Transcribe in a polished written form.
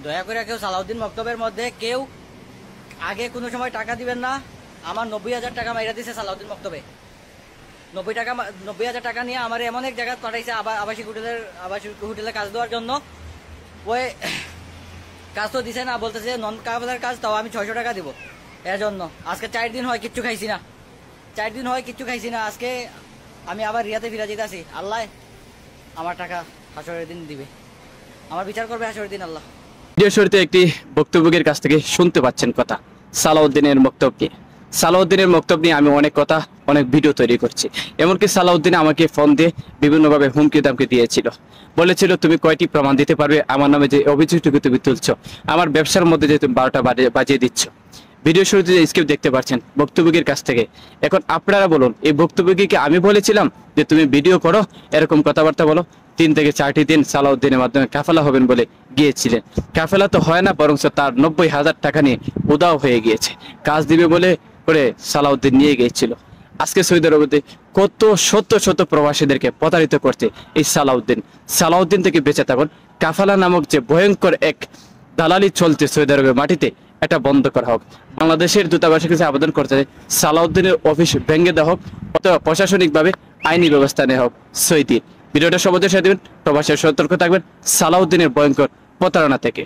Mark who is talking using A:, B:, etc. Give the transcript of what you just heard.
A: দয়া করে কেউ সালাউদ্দিন মক্তবের মধ্যে কেউ আগে কোনো সময় টাকা দিবেন না। আমার 90,000 টাকা মাইরা দিছে সালাউদ্দিন মক্তবে। 90,000 টাকা নিয়ে আমার এমন এক জায়গায় পাঠাইছে আবাসিক হোটেলে কাজ দেওয়ার জন্য। ওই কাজ তো দিছে না, বলতেছে নন কাফেলার কাজ, তাও আমি 600 টাকা দিব এর জন্য। আজকে 4 দিন হয় কিচ্ছু খাইছি না, 4 দিন হয় কিচ্ছু খাইছি না। আজকে আমি আবার রিয়াতে ফিরে যেতেছি। আল্লাহ আমার টাকা হাসরের দিন দিবে, আমার বিচার করবে হাসরের দিন আল্লাহ।
B: ভিডিও শুরুতে একটি বক্তব্যের কাছ থেকে শুনতে পাচ্ছেন কথা সালাউদ্দিনের বক্তব্য নিয়ে। সালাউদ্দিনের বক্তব্য নিয়ে আমি অনেক কথা, অনেক ভিডিও তৈরি করছি। এমনকি সালাউদ্দিন আমাকে ফোন দিয়ে বিভিন্নভাবে হুমকি দামকি দিয়েছিল, বলেছিল তুমি কয়টি প্রমাণ দিতে পারবে আমার নামে যে অভিযোগটুকু তুমি তুলছো, আমার ব্যবসার মধ্যে যে তুমি 12টা বাজিয়ে দিচ্ছ। ভিডিও শুরুতে যে স্ক্রিপ্ট দেখতে পাচ্ছেন বক্তব্যের কাছ থেকে। এখন আপনারা বলুন, এই বক্তব্যকে কি আমি বলেছিলাম যে তুমি ভিডিও করো, এরকম কথাবার্তা বলো? 3 থেকে 4টি দিন সালাউদ্দিনের মাধ্যমে কাফেলা হবেন বলে গিয়েছিলেন। কাফেলা তো হয় না, বরং তার 90,000 টাকা নিয়ে উদাও হয়ে গিয়েছে। কাজ দিবে বলে করে সালাউদ্দিন নিয়ে গিয়েছিল। আজকে সৌদি আরবে কত শত প্রবাসীদেরকে প্রতারিত করছে এই সালাউদ্দিন থেকে বেঁচে থাকুন। কাফেলা নামক যে ভয়ঙ্কর এক দালালি চলছে সৌদি আরবের মাটিতে, এটা বন্ধ করা হোক। বাংলাদেশের দূতাবাসের কাছে আবেদন করতে চাই সালাউদ্দিনের অফিস ভেঙে দেওয়া হোক, অথবা প্রশাসনিকভাবে আইনি ব্যবস্থা নেওয়া হোক। সৌদি ভিডিওটা সবাই শেয়ার দিবেন, প্রবাসীরা সতর্ক থাকবেন সালাউদ্দিনের ভয়ঙ্কর প্রতারণা থেকে।